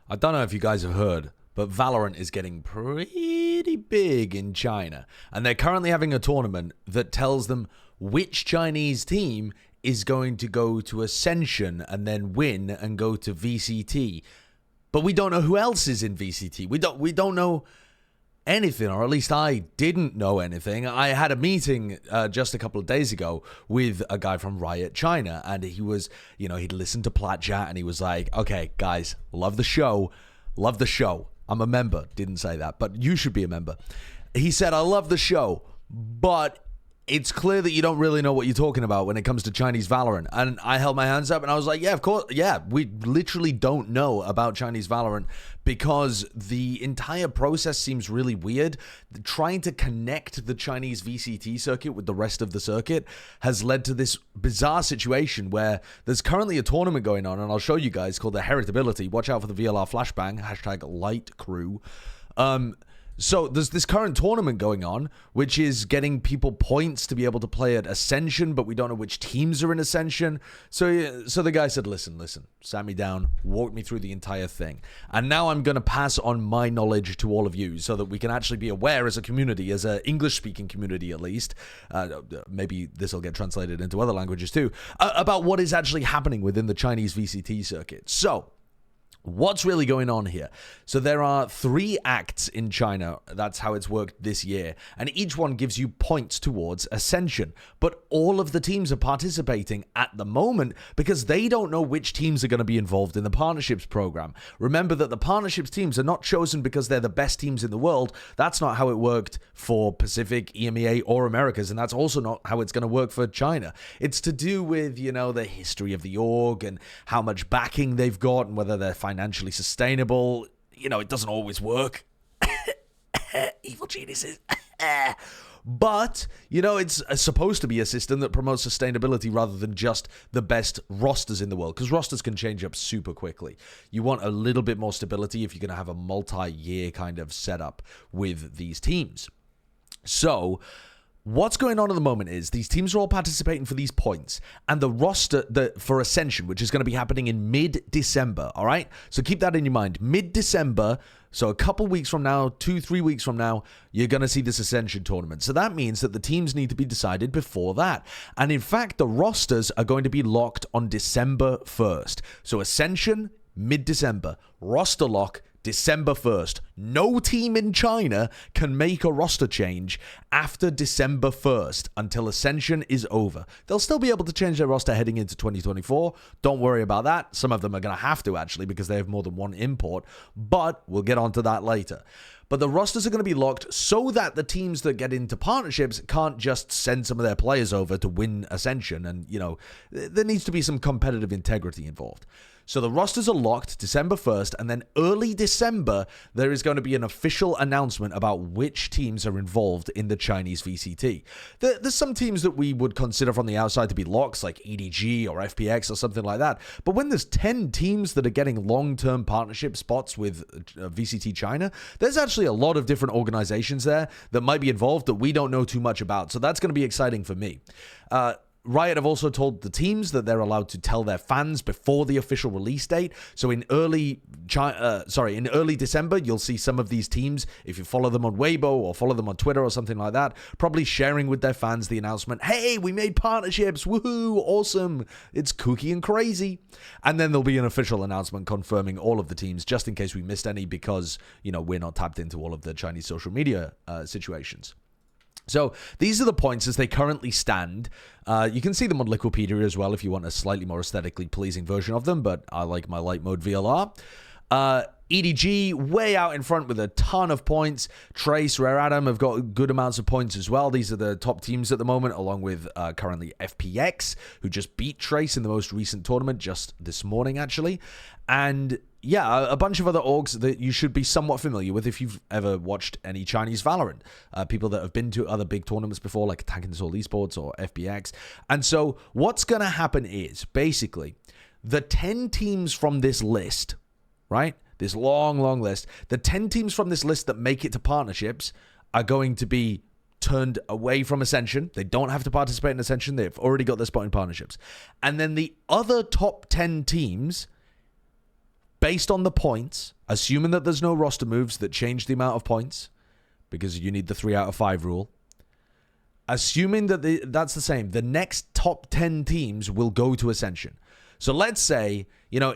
I don't know if you guys have heard, but Valorant is getting pretty big in China. And they're currently having a tournament that tells them which Chinese team is going to go to Ascension and then win and go to VCT. But we don't know who else is in VCT. We don't know anything, or at least I didn't know anything. I had a meeting just a couple of days ago with a guy from Riot China, and he was, he'd listened to Plat Chat, and he was like, okay, guys, love the show. I'm a member. Didn't say that, but you should be a member. He said, I love the show, but it's clear that you don't really know what you're talking about when it comes to Chinese Valorant. And I held my hands up and I was like, yeah, of course. Yeah, we literally don't know about Chinese Valorant because the entire process seems really weird. Trying to connect the Chinese VCT circuit with the rest of the circuit has led to this bizarre situation where there's currently a tournament going on, and I'll show you guys, called the Heritability. Watch out for the VLR flashbang, #LightCrew. So there's this current tournament going on, which is getting people points to be able to play at Ascension, but we don't know which teams are in Ascension. So the guy said, listen, sat me down, walked me through the entire thing. And now I'm going to pass on my knowledge to all of you so that we can actually be aware as a community, as an English-speaking community at least, maybe this will get translated into other languages too, about what is actually happening within the Chinese VCT circuit. So what's really going on here? So there are 3 acts in China. That's how it's worked this year. And each one gives you points towards Ascension. But all of the teams are participating at the moment because they don't know which teams are going to be involved in the partnerships program. Remember that the partnerships teams are not chosen because they're the best teams in the world. That's not how it worked for Pacific, EMEA, or Americas. And that's also not how it's going to work for China. It's to do with, the history of the org and how much backing they've got and whether they're financially sustainable. It doesn't always work. Evil geniuses. But, it's supposed to be a system that promotes sustainability rather than just the best rosters in the world, because rosters can change up super quickly. You want a little bit more stability if you're going to have a multi-year kind of setup with these teams. So what's going on at the moment is these teams are all participating for these points, and the roster for Ascension, which is going to be happening in mid-December, all right? So keep that in your mind. Mid-December, so a couple weeks from now, 2-3 weeks from now, you're going to see this Ascension tournament. So that means that the teams need to be decided before that. And in fact, the rosters are going to be locked on December 1st. So Ascension, mid-December. Roster lock, December 1st. No team in China can make a roster change after December 1st until Ascension is over. They'll still be able to change their roster heading into 2024. Don't worry about that. Some of them are going to have to, actually, because they have more than one import. But we'll get onto that later. But the rosters are going to be locked so that the teams that get into partnerships can't just send some of their players over to win Ascension. And, there needs to be some competitive integrity involved. So the rosters are locked December 1st, and then early December, there is going to be an official announcement about which teams are involved in the Chinese VCT. There's some teams that we would consider from the outside to be locks, like EDG or FPX or something like that. But when there's 10 teams that are getting long-term partnership spots with VCT China, there's actually a lot of different organizations there that might be involved that we don't know too much about. So that's going to be exciting for me. Riot have also told the teams that they're allowed to tell their fans before the official release date. So in early December, you'll see some of these teams, if you follow them on Weibo or follow them on Twitter or something like that, probably sharing with their fans the announcement, hey, we made partnerships, woohoo, awesome, it's kooky and crazy. And then there'll be an official announcement confirming all of the teams, just in case we missed any, because, we're not tapped into all of the Chinese social media situations. So these are the points as they currently stand. You can see them on Liquipedia as well if you want a slightly more aesthetically pleasing version of them, but I like my light mode VLR. EDG way out in front with a ton of points. Trace, Rare Adam have got good amounts of points as well. These are the top teams at the moment, along with currently FPX, who just beat Trace in the most recent tournament just this morning, actually. And yeah, a bunch of other orgs that you should be somewhat familiar with if you've ever watched any Chinese Valorant. People that have been to other big tournaments before, like Attack and Soul Esports or FBX. And so what's going to happen is, basically, the 10 teams from this list, right? This long, long list. The 10 teams from this list that make it to partnerships are going to be turned away from Ascension. They don't have to participate in Ascension. They've already got their spot in partnerships. And then the other top 10 teams based on the points, assuming that there's no roster moves that change the amount of points, because you need the 3 out of 5 rule. Assuming that that's the same, the next top 10 teams will go to Ascension. So let's say, you know,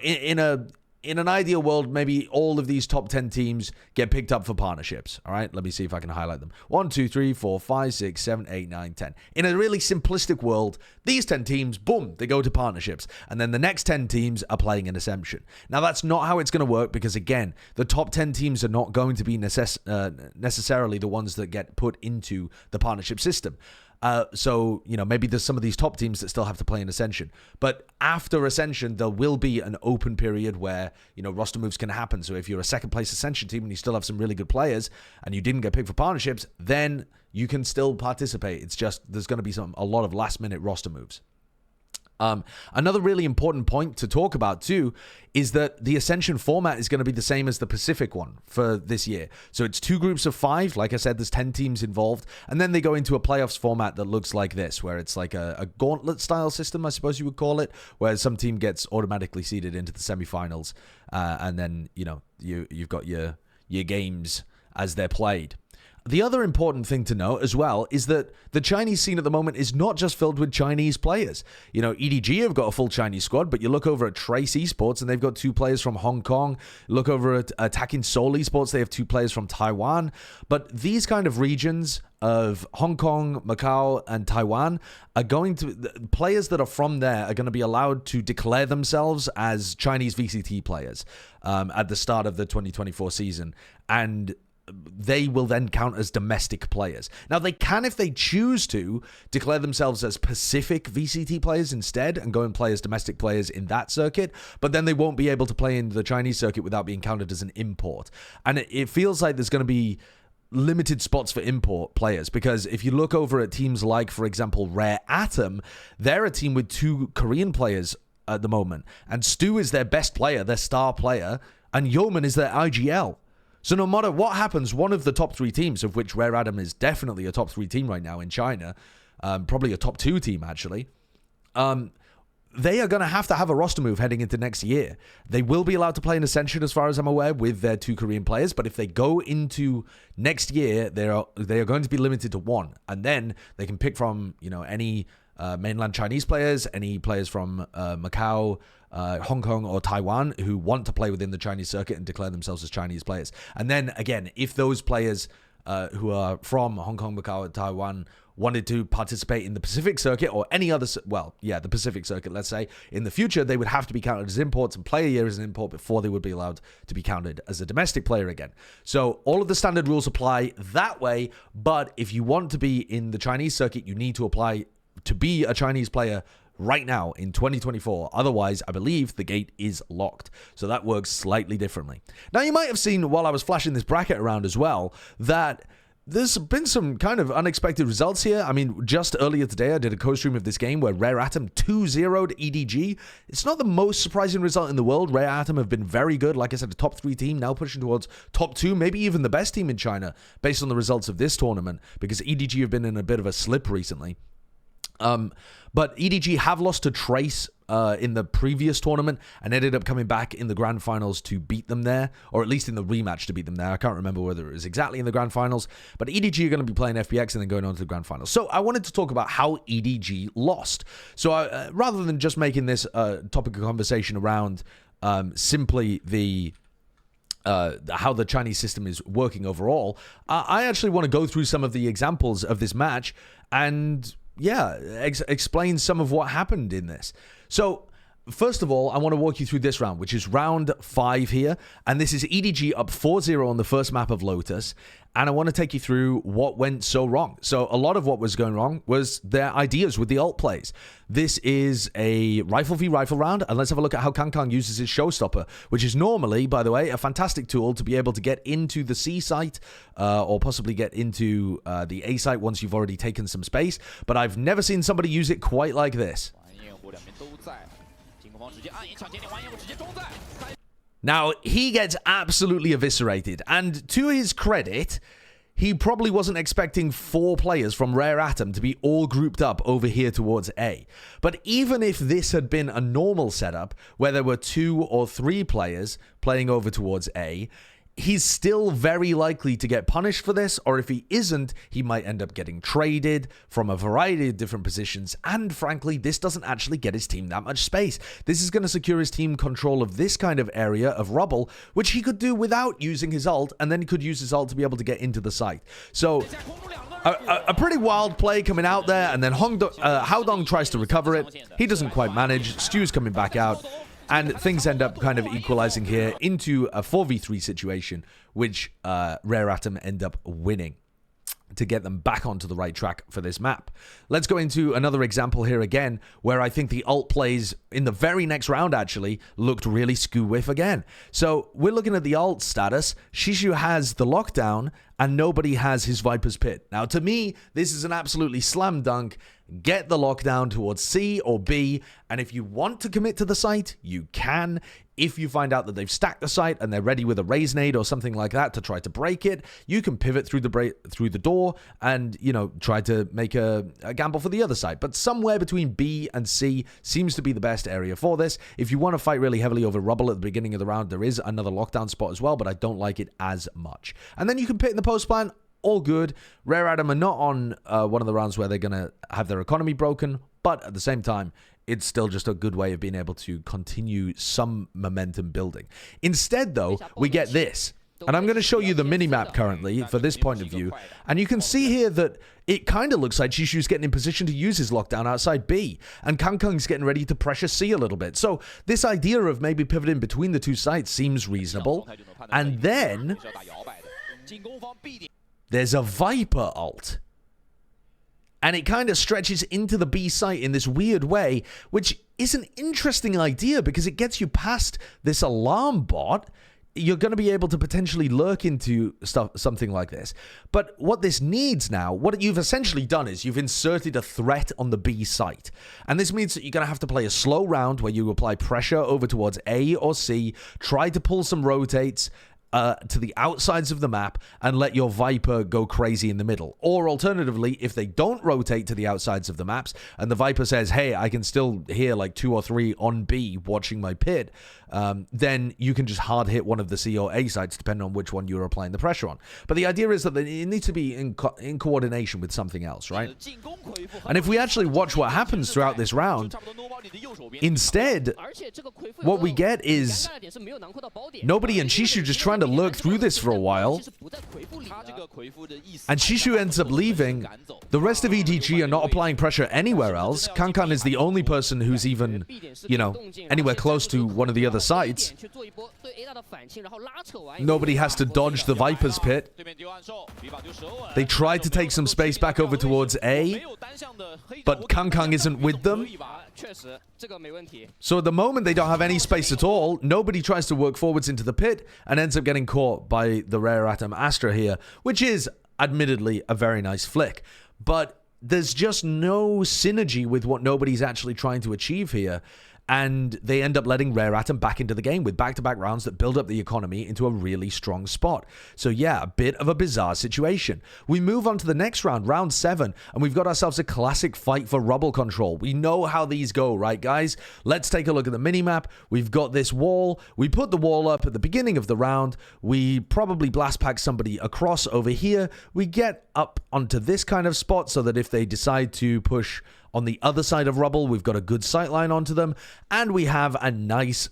in an ideal world, maybe all of these top 10 teams get picked up for partnerships. All right, let me see if I can highlight them. 1, 2, 3, 4, 5, 6, 7, 8, 9, 10. In a really simplistic world, these 10 teams, boom, they go to partnerships. And then the next 10 teams are playing in Ascension. Now, that's not how it's going to work because, again, the top 10 teams are not going to be necessarily the ones that get put into the partnership system. So, you know, maybe there's some of these top teams that still have to play in Ascension. But after Ascension, there will be an open period where, you know, roster moves can happen. So if you're a second place Ascension team and you still have some really good players and you didn't get picked for partnerships, then you can still participate. It's just there's going to be a lot of last minute roster moves. Another really important point to talk about too is that the Ascension format is going to be the same as the Pacific one for this year. So it's 2 groups of 5. Like I said, there's 10 teams involved. And then they go into a playoffs format that looks like this, where it's like a gauntlet style system, I suppose you would call it, where some team gets automatically seeded into the semifinals. And then, you know, you've got your games as they're played. The other important thing to note as well is that the Chinese scene at the moment is not just filled with Chinese players. You know, EDG have got a full Chinese squad, but you look over at Trace Esports and they've got 2 players from Hong Kong. Look over at Attacking Soul Esports, they have 2 players from Taiwan. But these kind of regions of Hong Kong, Macau, and Taiwan are going to, players that are from there are going to be allowed to declare themselves as Chinese VCT players at the start of the 2024 season. And they will then count as domestic players. Now, they can, if they choose to, declare themselves as Pacific VCT players instead and go and play as domestic players in that circuit, but then they won't be able to play in the Chinese circuit without being counted as an import. And it feels like there's going to be limited spots for import players, because if you look over at teams like, for example, Rare Atom, they're a team with 2 Korean players at the moment, and Stu is their best player, their star player, and Yeoman is their IGL. So no matter what happens, one of the top 3 teams, of which Rare Atom is definitely a top 3 team right now in China, probably a top 2 team actually, they are going to have a roster move heading into next year. They will be allowed to play in Ascension, as far as I'm aware, with their 2 Korean players. But if they go into next year, they are going to be limited to 1, and then they can pick from, you know, any mainland Chinese players, any players from Macau, Hong Kong, or Taiwan who want to play within the Chinese circuit and declare themselves as Chinese players. And then again, if those players who are from Hong Kong, Macau, and Taiwan wanted to participate in the Pacific circuit or any other, the Pacific circuit, let's say, in the future, they would have to be counted as imports and play a year as an import before they would be allowed to be counted as a domestic player again. So all of the standard rules apply that way, but if you want to be in the Chinese circuit, you need to apply to be a Chinese player right now in 2024. Otherwise, I believe the gate is locked. So that works slightly differently. Now, you might have seen while I was flashing this bracket around as well that there's been some kind of unexpected results here. I mean, just earlier today, I did a co-stream of this game where Rare Atom 2-0'd EDG. It's not the most surprising result in the world. Rare Atom have been very good. Like I said, a top 3 team, now pushing towards top 2, maybe even the best team in China, based on the results of this tournament, because EDG have been in a bit of a slip recently. But EDG have lost to Trace in the previous tournament and ended up coming back in the grand finals to beat them there, or at least in the rematch to beat them there. I can't remember whether it was exactly in the grand finals, but EDG are going to be playing FPX and then going on to the grand finals. So I wanted to talk about how EDG lost. So rather than just making this a topic of conversation around simply the how the Chinese system is working overall, I actually want to go through some of the examples of this match and explain some of what happened in this. So, first of all, I want to walk you through this round, which is round 5 here. And this is EDG up 4-0 on the first map of Lotus. And I want to take you through what went so wrong. So, a lot of what was going wrong was their ideas with the ult plays. This is a rifle v rifle round. And let's have a look at how Kang uses his showstopper, which is normally, by the way, a fantastic tool to be able to get into the C site or possibly get into the A site once you've already taken some space. But I've never seen somebody use it quite like this. Now, he gets absolutely eviscerated, and to his credit, he probably wasn't expecting 4 players from Rare Atom to be all grouped up over here towards A. But even if this had been a normal setup, where there were 2 or 3 players playing over towards A, he's still very likely to get punished for this, or if he isn't, he might end up getting traded from a variety of different positions, and frankly, this doesn't actually get his team that much space. This is going to secure his team control of this kind of area of rubble, which he could do without using his ult, and then he could use his ult to be able to get into the site. So, a pretty wild play coming out there, and then Haodong tries to recover it. He doesn't quite manage. Stu's coming back out. And things end up kind of equalizing here into a 4v3 situation, which Rare Atom end up winning to get them back onto the right track for this map. Let's go into another example here again, where I think the ult plays in the very next round actually looked really skew-whiff again. So we're looking at the ult status. Shishu has the lockdown, and nobody has his Viper's Pit. Now, to me, this is an absolutely slam dunk. Get the lockdown towards C or B, and if you want to commit to the site, you can. If you find out that they've stacked the site and they're ready with a raise nade or something like that to try to break it, you can pivot through the door and, you know, try to make a gamble for the other side. But somewhere between B and C seems to be the best area for this. If you want to fight really heavily over rubble at the beginning of the round, there is another lockdown spot as well, but I don't like it as much. And then you can pit in the post plan. All good. Rare Atom are not on one of the rounds where they're going to have their economy broken, but at the same time, it's still just a good way of being able to continue some momentum building. Instead, though, we get this. And I'm going to show you the minimap currently for this point of view. And you can see here that it kind of looks like Shishu's getting in position to use his lockdown outside B. And Kangkang's getting ready to pressure C a little bit. So this idea of maybe pivoting between the two sites seems reasonable. And then there's a Viper ult. And it kind of stretches into the B site in this weird way, which is an interesting idea because it gets you past this alarm bot. You're going to be able to potentially lurk into something like this. But what this needs now, what you've essentially done is you've inserted a threat on the B site. And this means that you're going to have to play a slow round where you apply pressure over towards A or C, try to pull some rotates to the outsides of the map and let your Viper go crazy in the middle. Or alternatively, if they don't rotate to the outsides of the maps and the Viper says, hey, I can still hear like 2 or 3 on B watching my pit, then you can just hard hit one of the C or A sites depending on which one you're applying the pressure on. But the idea is that it needs to be in coordination with something else, right? And if we actually watch what happens throughout this round, instead, what we get is nobody and Shishu just trying to lurk through this for a while, and Shishu ends up leaving. The rest of EDG are not applying pressure anywhere else. Kankan is the only person who's even, you know, anywhere close to one of the other sites. Nobody has to dodge the Viper's Pit. They tried to take some space back over towards A, but Kangkang isn't with them. So at the moment, they don't have any space at all. Nobody tries to work forwards into the pit and ends up getting caught by the Rare Atom Astra here, which is admittedly a very nice flick. But there's just no synergy with what nobody's actually trying to achieve here. And they end up letting Rare Atom back into the game with back-to-back rounds that build up the economy into a really strong spot. So yeah, a bit of a bizarre situation. We move on to the next round, round 7, and we've got ourselves a classic fight for rubble control. We know how these go, right, guys? Let's take a look at the minimap. We've got this wall. We put the wall up at the beginning of the round. We probably blast pack somebody across over here. We get up onto this kind of spot so that if they decide to push on the other side of rubble, we've got a good sightline onto them, and we have a nice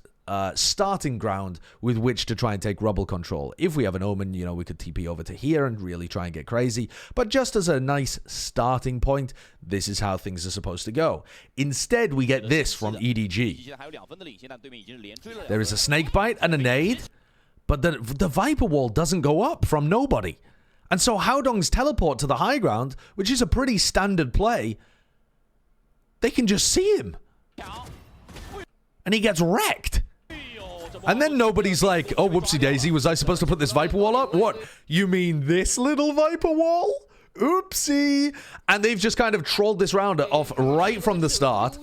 starting ground with which to try and take rubble control. If we have an omen, you know, we could TP over to here and really try and get crazy, but just as a nice starting point, this is how things are supposed to go. Instead, we get this from EDG. There is a snake bite and a nade, but the Viper wall doesn't go up from nobody. And so Haodong's teleport to the high ground, which is a pretty standard play, they can just see him. And he gets wrecked. And then nobody's like, oh, whoopsie daisy, was I supposed to put this Viper wall up? What? You mean this little Viper wall? Oopsie. And they've just kind of trolled this round off right from the start.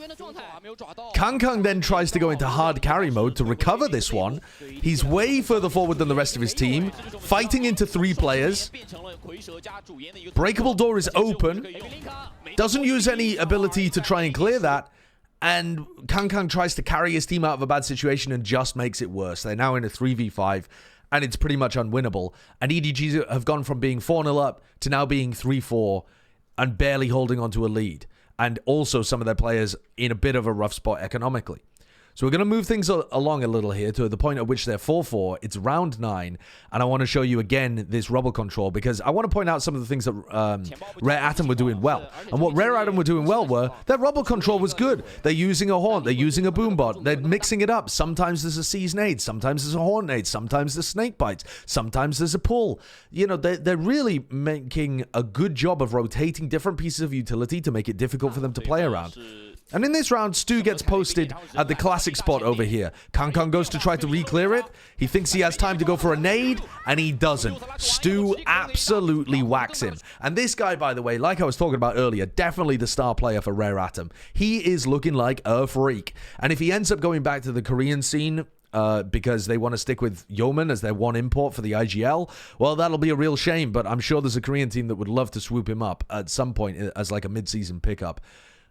Kang then tries to go into hard carry mode to recover this one. He's way further forward than the rest of his team, fighting into 3 players. Breakable door is open. Doesn't use any ability to try and clear that. And Kang tries to carry his team out of a bad situation and just makes it worse. They're now in a 3v5. And it's pretty much unwinnable. And EDG have gone from being 4-0 up to now being 3-4 and barely holding on to a lead. And also some of their players in a bit of a rough spot economically. So we're going to move things along a little here to the point at which they're 4-4. It's round 9. And I want to show you again this rubble control because I want to point out some of the things that Rare Atom were doing well. And what Rare Atom were doing well were their rubble control was good. They're using a Haunt. They're using a Boombot. They're mixing it up. Sometimes there's a Seize Nade. Sometimes there's a Haunt Nade. Sometimes there's Snake Bites. Sometimes there's a pull. You know, they're really making a good job of rotating different pieces of utility to make it difficult for them to play around. And in this round, Stu gets posted at the classic spot over here. Kang goes to try to re-clear it. He thinks he has time to go for a nade, and he doesn't. Stu absolutely whacks him. And this guy, by the way, like I was talking about earlier, definitely the star player for Rare Atom. He is looking like a freak. And if he ends up going back to the Korean scene, because they want to stick with Yeoman as their one import for the IGL, well, that'll be a real shame. But I'm sure there's a Korean team that would love to swoop him up at some point as like a mid-season pickup.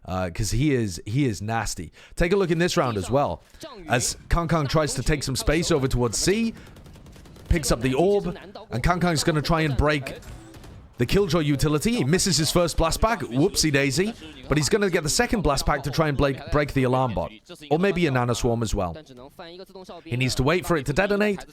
Because he is nasty. Take a look in this round as well. As Kang tries to take some space over towards C, picks up the orb, and Kang's going to try and break the Killjoy utility. He misses his first blast pack. Whoopsie daisy. But he's going to get the second blast pack to try and break the alarm bot. Or maybe a nano swarm as well. He needs to wait for it to detonate.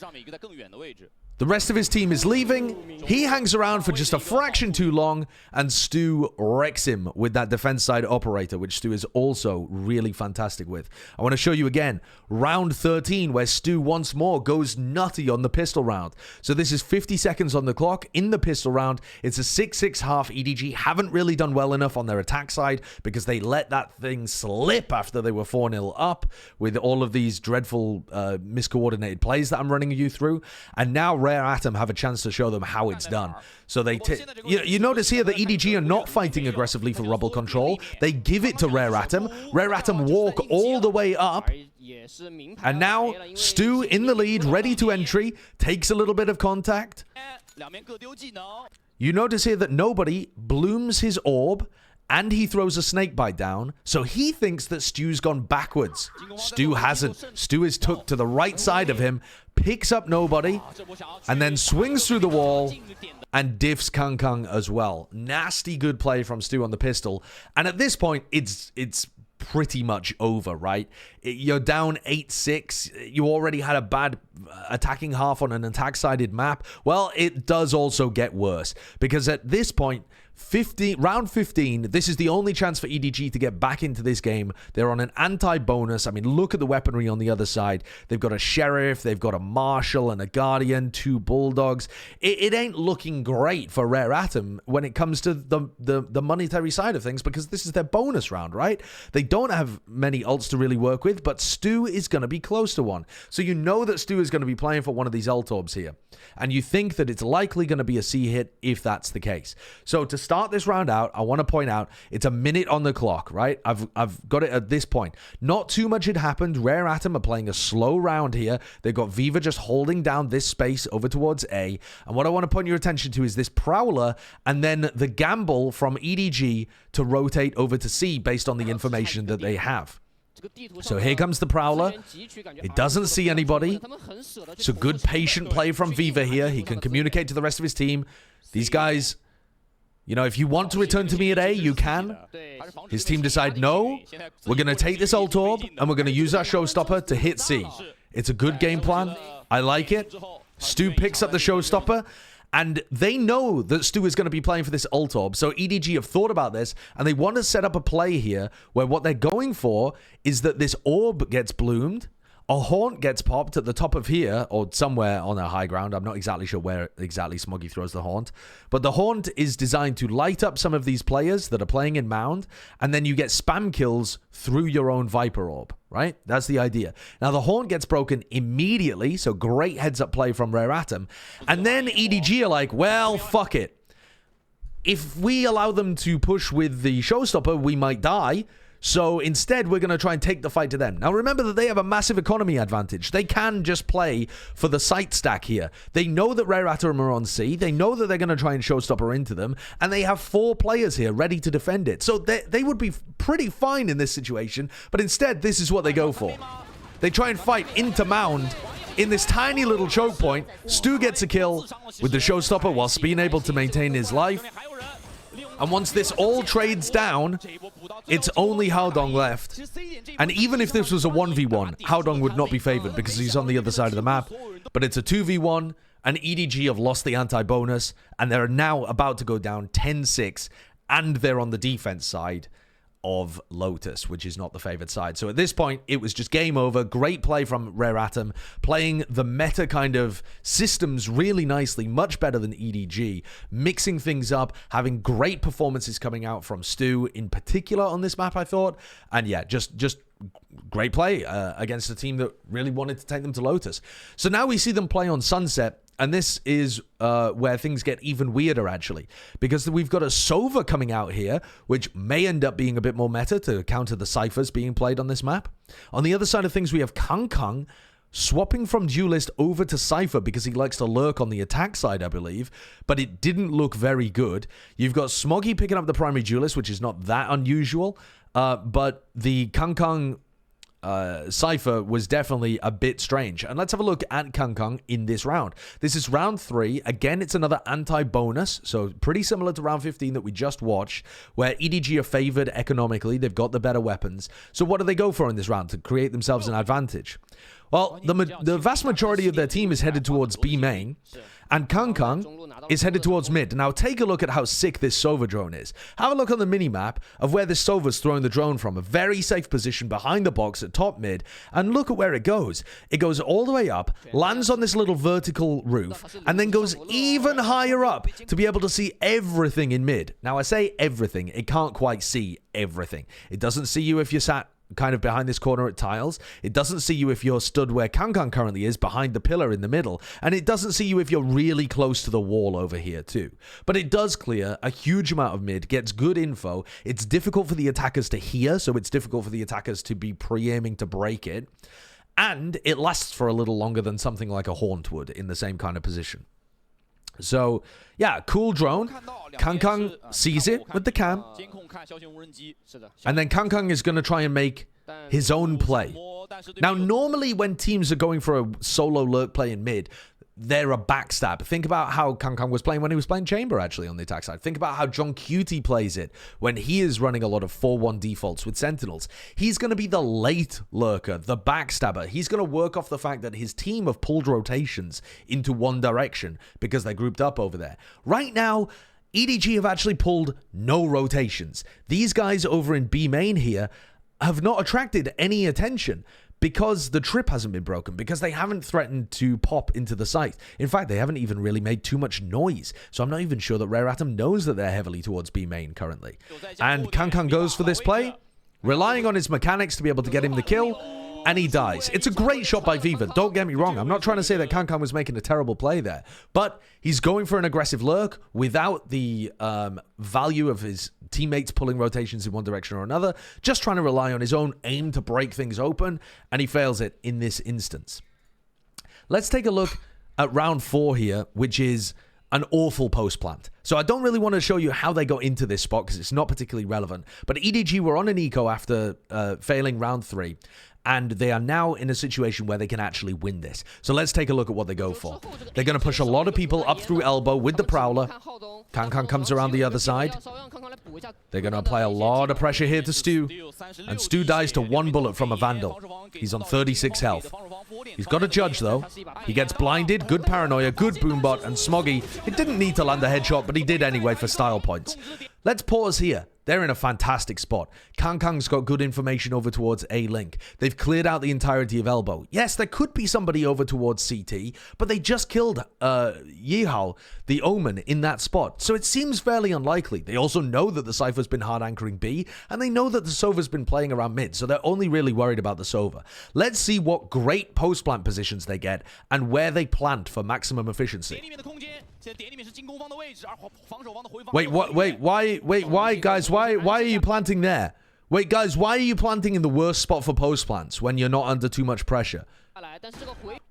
The rest of his team is leaving. He hangs around for just a fraction too long, and Stu wrecks him with that defense side operator, which Stu is also really fantastic with. I want to show you again, round 13, where Stu once more goes nutty on the pistol round. So this is 50 seconds on the clock in the pistol round. It's a 6-6 half. EDG haven't really done well enough on their attack side because they let that thing slip after they were 4-0 up with all of these dreadful miscoordinated plays that I'm running you through. And now Rare Atom have a chance to show them how it's done. So they you notice here that EDG are not fighting aggressively for rubble control. They give it to Rare Atom. Rare Atom walk all the way up. And now Stu in the lead, ready to entry, takes a little bit of contact. You notice here that nobody blooms his orb, and he throws a snake bite down, so he thinks that Stu's gone backwards. Stu hasn't. Stu is took to the right side of him, picks up nobody, and then swings through the wall and diffs Kang as well. Nasty good play from Stu on the pistol. And at this point, it's pretty much over, right? You're down 8-6. You already had a bad attacking half on an attack-sided map. Well, it does also get worse, because at this point, round 15, this is the only chance for EDG to get back into this game. They're on an anti-bonus. I mean, look at the weaponry on the other side. They've got a Sheriff, they've got a Marshal and a Guardian, 2 Bulldogs. It ain't looking great for Rare Atom when it comes to the monetary side of things, because this is their bonus round, right? They don't have many ults to really work with, but Stu is going to be close to one. So you know that Stu is going to be playing for one of these ult orbs here. And you think that it's likely going to be a C hit if that's the case. So to start this round out, I want to point out it's a minute on the clock, right? I've got it at this point. Not too much had happened. Rare Atom are playing a slow round here. They've got Viva just holding down this space over towards A. And what I want to point your attention to is this Prowler and then the gamble from EDG to rotate over to C based on the information that they have. So here comes the Prowler. It doesn't see anybody. So good patient play from Viva here. He can communicate to the rest of his team. These guys, you know, if you want to return to me at A, you can. His team decide, no, we're going to take this ult orb and we're going to use our showstopper to hit C. It's a good game plan. I like it. Stu picks up the showstopper. And they know that Stu is going to be playing for this ult orb. So EDG have thought about this, and they want to set up a play here where what they're going for is that this orb gets bloomed, a Haunt gets popped at the top of here, or somewhere on a high ground. I'm not exactly sure where exactly Smoggy throws the Haunt. But the Haunt is designed to light up some of these players that are playing in Mound, and then you get spam kills through your own Viper Orb, right? That's the idea. Now, the Haunt gets broken immediately, so great heads-up play from Rare Atom. And then EDG are like, well, fuck it. if we allow them to push with the showstopper, we might die. So instead, we're going to try and take the fight to them. Now, remember that they have a massive economy advantage. They can just play for the site stack here. They know that Rare Atom are on C. They know that they're going to try and showstopper into them. And they have 4 players here ready to defend it. So they would be pretty fine in this situation. But instead, this is what they go for. They try and fight into Mound in this tiny little choke point. Stu gets a kill with the showstopper whilst being able to maintain his life. And once this all trades down, it's only Haodong left. And even if this was a 1v1, Haodong would not be favored because he's on the other side of the map. But it's a 2v1, and EDG have lost the anti-bonus, and they're now about to go down 10-6, and they're on the defense side of Lotus, which is not the favored side. So at this point, it was just game over. Great play from Rare Atom, playing the meta kind of systems really nicely, much better than EDG, mixing things up, having great performances coming out from Stu in particular on this map, I thought. And yeah, just great play against a team that really wanted to take them to Lotus. So now we see them play on Sunset. And this is where things get even weirder, actually, because we've got a Sova coming out here, which may end up being a bit more meta to counter the ciphers being played on this map. On the other side of things, we have Kang swapping from Duelist over to Cypher because he likes to lurk on the attack side, I believe, but it didn't look very good. You've got Smoggy picking up the primary Duelist, which is not that unusual, but the Kang Cypher was definitely a bit strange. And let's have a look at Kang in this round. This is round 3. Again, it's another anti-bonus, so pretty similar to round 15 that we just watched, where EDG are favored economically. They've got the better weapons. So what do they go for in this round to create themselves an advantage? Well, the vast majority of their team is headed towards B main, and Kang is headed towards mid. Now, take a look at how sick this Sova drone is. Have a look on the minimap of where this Sova's throwing the drone from. A very safe position behind the box at top mid, and look at where it goes. It goes all the way up, lands on this little vertical roof, and then goes even higher up to be able to see everything in mid. Now, I say everything. It can't quite see everything. It doesn't see you if you're sat kind of behind this corner at tiles. It doesn't see you if you're stood where Kang currently is, behind the pillar in the middle. And it doesn't see you if you're really close to the wall over here too. But it does clear a huge amount of mid, gets good info. It's difficult for the attackers to hear, so it's difficult for the attackers to be pre-aiming to break it. And it lasts for a little longer than something like a Haunt would in the same kind of position. So, yeah, cool drone. Kang sees it with the cam. And then Kang is going to try and make his own play. Now, normally when teams are going for a solo lurk play in mid, they're a backstab. Think about how Kang was playing when he was playing Chamber, actually, on the attack side. Think about how John Cutie plays it when he is running a lot of 4-1 defaults with Sentinels. He's going to be the late lurker, the backstabber. He's going to work off the fact that his team have pulled rotations into one direction because they're grouped up over there. Right now, EDG have actually pulled no rotations. These guys over in B main here have not attracted any attention because the trip hasn't been broken, because they haven't threatened to pop into the site. In fact, they haven't even really made too much noise. So I'm not even sure that Rare Atom knows that they're heavily towards B main currently. And Kang goes for this play, relying on his mechanics to be able to get him the kill, and he dies. It's a great shot by Viva. Don't get me wrong. I'm not trying to say that Kang was making a terrible play there, but he's going for an aggressive lurk without the value of his teammates pulling rotations in one direction or another, just trying to rely on his own aim to break things open, and he fails it in this instance. Let's take a look at round 4 here, which is an awful post plant. So I don't really want to show you how they got into this spot because it's not particularly relevant, but EDG were on an eco after failing round 3. And they are now in a situation where they can actually win this. So let's take a look at what they go for. They're going to push a lot of people up through elbow with the Prowler. Kang comes around the other side. They're going to apply a lot of pressure here to Stu. And Stu dies to 1 bullet from a Vandal. He's on 36 health. He's got a judge, though. He gets blinded. Good paranoia. Good boombot. And Smoggy, it didn't need to land a headshot, but he did anyway for style points. Let's pause here. They're in a fantastic spot. Kang's got good information over towards A-Link. They've cleared out the entirety of elbow. Yes, there could be somebody over towards CT, but they just killed Yihao, the Omen, in that spot. So it seems fairly unlikely. They also know that the Cypher's been hard anchoring B, and they know that the Sova's been playing around mid, so they're only really worried about the Sova. Let's see what great post-plant positions they get and where they plant for maximum efficiency. Wait, what? Wait, why, guys? Why are you planting there? Wait, guys, why are you planting in the worst spot for post plants when you're not under too much pressure?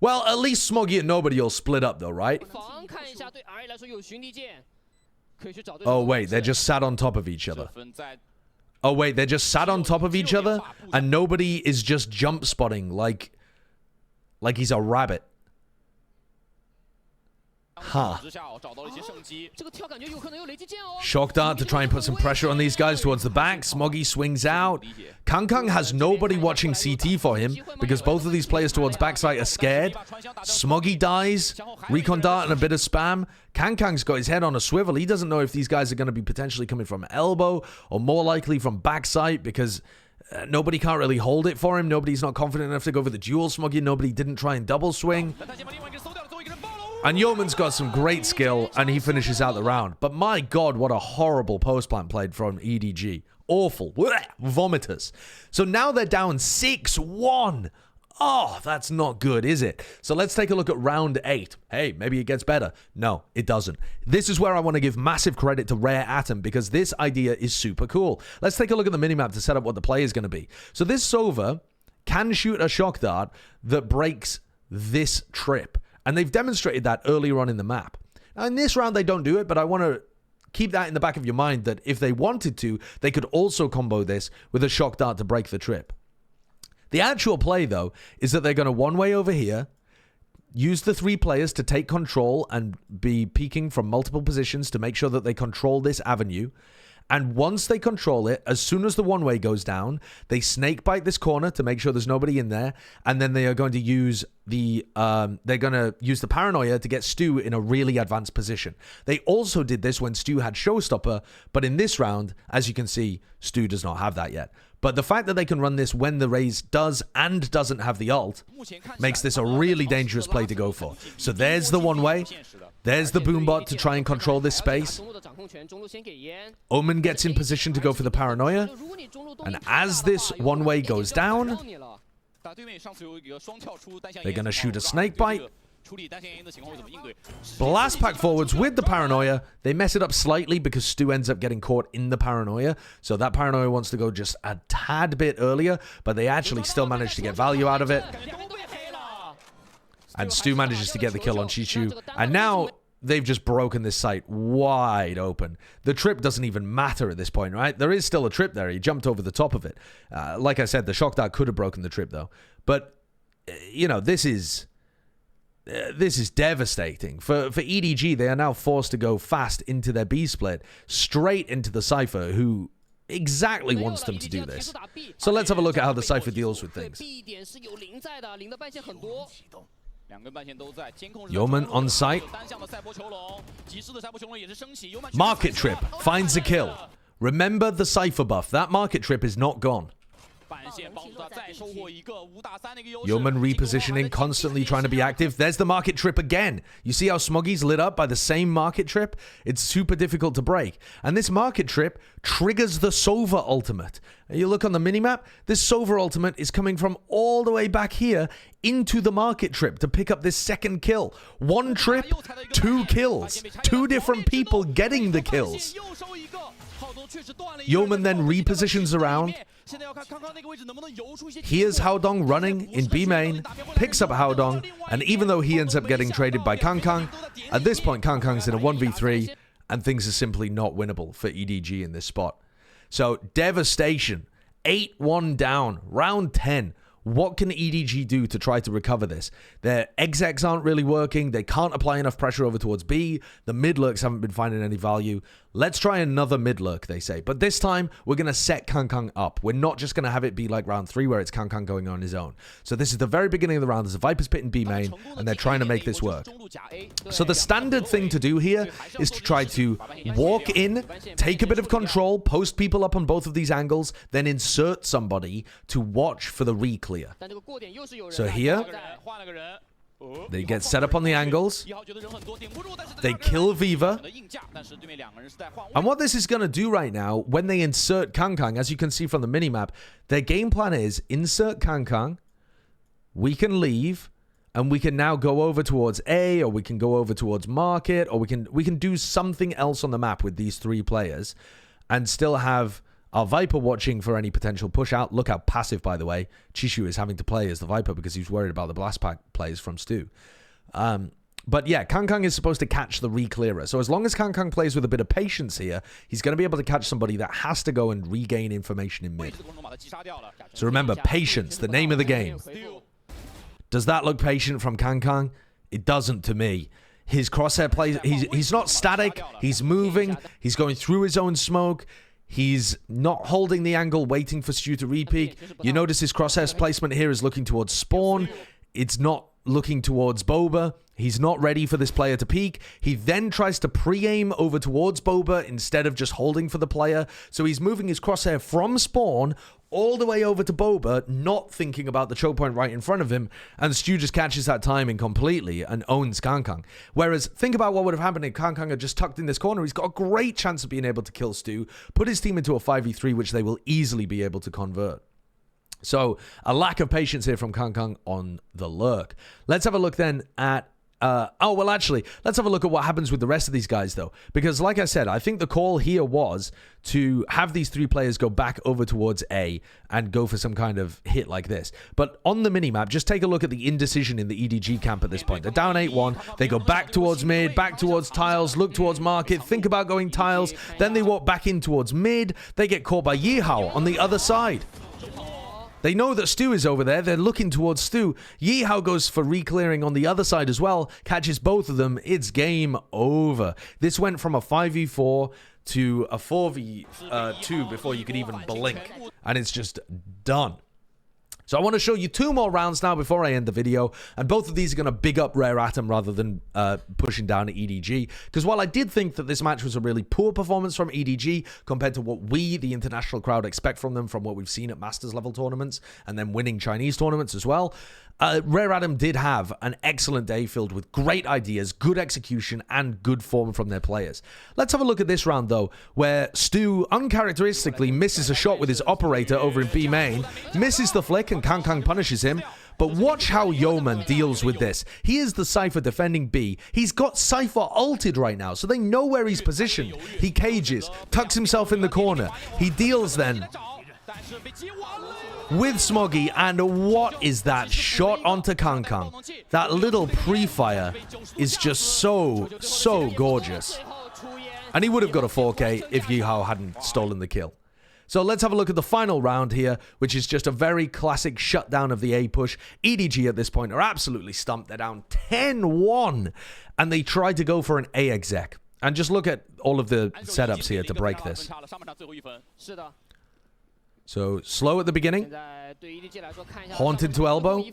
Well, at least Smoggy and Nobody will split up, though, right? Oh, wait, they're just sat on top of each other. Oh, wait, they're just sat on top of each other, and Nobody is just jump spotting like he's a rabbit. Huh. Shock dart to try and put some pressure on these guys towards the back. Smoggy swings out. Kangkang has nobody watching CT for him because both of these players towards backside are scared. Smoggy dies. Recon dart and a bit of spam. Kangkang's got his head on a swivel. He doesn't know if these guys are going to be potentially coming from elbow or more likely from backside because Nobody can't really hold it for him. Nobody's not confident enough to go for the dual Smoggy. Nobody didn't try and double swing. And Yeoman's got some great skill, and he finishes out the round. But my god, what a horrible post-plant played from EDG. Awful. Vomitous. So now they're down 6-1. Oh, that's not good, is it? So let's take a look at round 8. Hey, maybe it gets better. No, it doesn't. This is where I want to give massive credit to Rare Atom because this idea is super cool. Let's take a look at the minimap to set up what the play is going to be. So this Sova can shoot a shock dart that breaks this trip. And they've demonstrated that earlier on in the map. Now, in this round, they don't do it, but I want to keep that in the back of your mind that if they wanted to, they could also combo this with a shock dart to break the trip. The actual play, though, is that they're going to one-way over here, use the 3 players to take control and be peeking from multiple positions to make sure that they control this avenue. And once they control it, as soon as the one-way goes down, they snake bite this corner to make sure there's nobody in there, and then they are going to use the paranoia to get Stu in a really advanced position. They also did this when Stu had Showstopper, but in this round, as you can see, Stu does not have that yet. But the fact that they can run this when the Raze does and doesn't have the ult makes this a really dangerous play to go for. So there's the one-way. There's the Boombot to try and control this space. Omen gets in position to go for the paranoia. And as this one-way goes down, they're going to shoot a snake bite. Blast pack forwards with the paranoia. They mess it up slightly because Stu ends up getting caught in the paranoia. So that paranoia wants to go just a tad bit earlier, but they actually still manage to get value out of it. And Stu manages to get the kill on Shishu. And now they've just broken this site wide open. The trip doesn't even matter at this point, right? There is still a trip there. He jumped over the top of it. Like I said, the shock dart could have broken the trip, though. But, you know, this is devastating. For EDG, they are now forced to go fast into their B split, straight into the Cypher, who exactly wants them to do this. So let's have a look at how the Cypher deals with things. Yeoman on site. Market Trip finds a kill. Remember the Cypher buff. That Market Trip is not gone. Yeoman repositioning, constantly trying to be active. There's the Market Trip again. You see how Smoggy's lit up by the same Market Trip? It's super difficult to break. And this Market Trip triggers the Sova ultimate. You look on the minimap, this Sova ultimate is coming from all the way back here into the Market Trip to pick up this second kill. 1 trip, 2 kills. 2 different people getting the kills. Yeoman then repositions around. Here's Haodong running in B main, picks up Haodong, and even though he ends up getting traded by Kangkang, at this point Kangkang's in a 1v3, and things are simply not winnable for EDG in this spot. So, devastation. 8-1 down. Round 10. What can EDG do to try to recover this? Their execs aren't really working. They can't apply enough pressure over towards B. The mid-lurks haven't been finding any value. Let's try another mid-lurk, they say. But this time, we're going to set Kangkang up. We're not just going to have it be like round 3 where it's Kangkang going on his own. So this is the very beginning of the round. There's a Viper's Pit in B main, and they're trying to make this work. So the standard thing to do here is to try to walk in, take a bit of control, post people up on both of these angles, then insert somebody to watch for the re-clear. So here, they get set up on the angles. They kill Viva. And what this is going to do right now, when they insert Kangkang, as you can see from the minimap, their game plan is insert Kangkang, we can leave, and we can now go over towards A, or we can go over towards Market, or we can do something else on the map with these 3 players and still have our Viper watching for any potential push out. Look how passive, by the way, Chishu is having to play as the Viper because he's worried about the blast pack plays from Stu. But yeah, Kang is supposed to catch the re-clearer. So as long as Kang plays with a bit of patience here, he's going to be able to catch somebody that has to go and regain information in mid. So remember, patience, the name of the game. Does that look patient from Kang? It doesn't to me. His crosshair plays, he's not static, he's moving, he's going through his own smoke. He's not holding the angle, waiting for Stu to re-peek. You notice his crosshair's placement here is looking towards spawn. It's not looking towards Boba. He's not ready for this player to peek. He then tries to pre-aim over towards Boba instead of just holding for the player. So he's moving his crosshair from spawn all the way over to Boba, not thinking about the choke point right in front of him, and Stu just catches that timing completely and owns Kang. Whereas, think about what would have happened if Kang had just tucked in this corner. He's got a great chance of being able to kill Stu, put his team into a 5v3, which they will easily be able to convert. So, a lack of patience here from Kang on the lurk. Let's have a look then at let's have a look at what happens with the rest of these guys, though. Because, like I said, I think the call here was to have these 3 players go back over towards A and go for some kind of hit like this. But on the minimap, just take a look at the indecision in the EDG camp at this point. They're down 8-1. They go back towards mid, back towards tiles, look towards market, think about going tiles. Then they walk back in towards mid. They get caught by Yihao on the other side. They know that Stu is over there. They're looking towards Stu. Yihao goes for re-clearing on the other side as well. Catches both of them. It's game over. This went from a 5v4 to a 4v2 before you could even blink. And it's just done. So I want to show you 2 more rounds now before I end the video, and both of these are going to big up Rare Atom rather than pushing down at EDG, because while I did think that this match was a really poor performance from EDG compared to what we, the international crowd, expect from them from what we've seen at Masters level tournaments and then winning Chinese tournaments as well, Rare Atom did have an excellent day filled with great ideas, good execution, and good form from their players. Let's have a look at this round, though, where Stu uncharacteristically misses a shot with his operator over in B main, misses the flick, and Kang punishes him. But watch how Yeoman deals with this. He is the Cypher defending B. He's got Cypher ulted right now, so they know where he's positioned. He cages, tucks himself in the corner. He deals then with Smoggy, and what is that shot onto Kang? That little pre-fire is just so gorgeous. And he would have got a 4K if Yihao hadn't stolen the kill. So let's have a look at the final round here, which is just a very classic shutdown of the A push. EDG at this point are absolutely stumped. They're down 10-1, and they tried to go for an A exec. And just look at all of the setups here to break this. So, slow at the beginning. Haunted to elbow.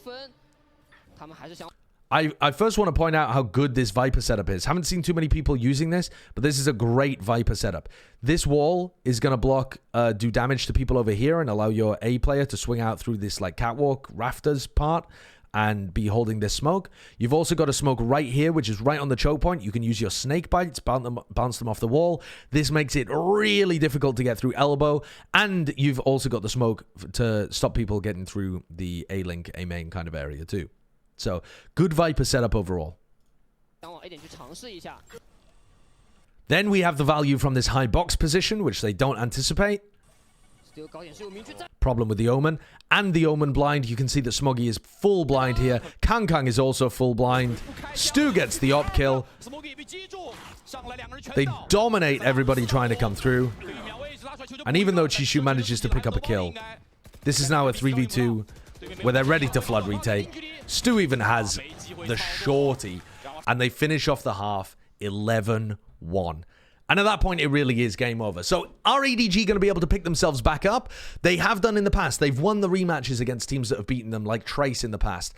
I first want to point out how good this Viper setup is. Haven't seen too many people using this, but this is a great Viper setup. This wall is going to block, do damage to people over here and allow your A player to swing out through this like catwalk rafters part and be holding this smoke. You've also got a smoke right here, which is right on the choke point. You can use your snake bites, bounce them off the wall. This makes it really difficult to get through elbow. And you've also got the smoke to stop people getting through the A-link, A-main kind of area too. So, good Viper setup overall. Then we have the value from this high box position, which they don't anticipate. Problem with the Omen. And the Omen blind. You can see that Smoggy is full blind here. Kang is also full blind. Stu gets the op kill. They dominate everybody trying to come through. And even though Chishu manages to pick up a kill, this is now a 3v2 where they're ready to flood retake. Stu even has the shorty, and they finish off the half 11-1. And at that point, it really is game over. So, are EDG going to be able to pick themselves back up? They have done in the past. They've won the rematches against teams that have beaten them, like Trace in the past,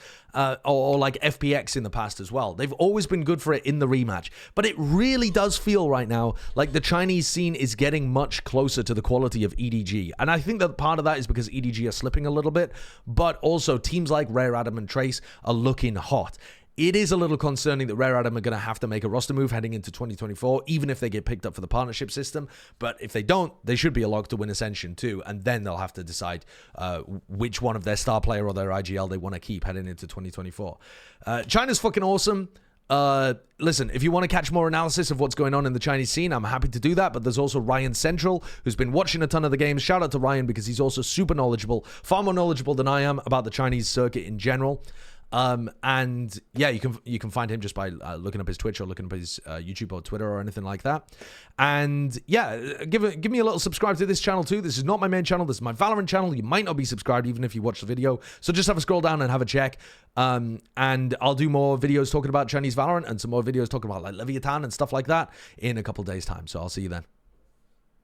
or like FPX in the past as well. They've always been good for it in the rematch. But it really does feel right now like the Chinese scene is getting much closer to the quality of EDG. And I think that part of that is because EDG are slipping a little bit, but also teams like Rare Atom and Trace are looking hot. it is a little concerning that Rare Adam are going to have to make a roster move heading into 2024, even if they get picked up for the partnership system. But if they don't, they should be a lock to win Ascension too, and then they'll have to decide which one of their star player or their IGL they want to keep heading into 2024. China's fucking awesome. Listen, if you want to catch more analysis of what's going on in the Chinese scene, I'm happy to do that. But there's also Ryan Central, who's been watching a ton of the games. Shout out to Ryan, because he's also super knowledgeable, far more knowledgeable than I am about the Chinese circuit in general. And yeah, you can find him just by looking up his Twitch or looking up his YouTube or Twitter or anything like that. And yeah, give me a little subscribe to this channel too. This is not my main channel. This is my Valorant channel. You might not be subscribed even if you watch the video. So just have a scroll down and have a check. And I'll do more videos talking about Chinese Valorant and some more videos talking about like Leviathan and stuff like that in a couple days time. So I'll see you then.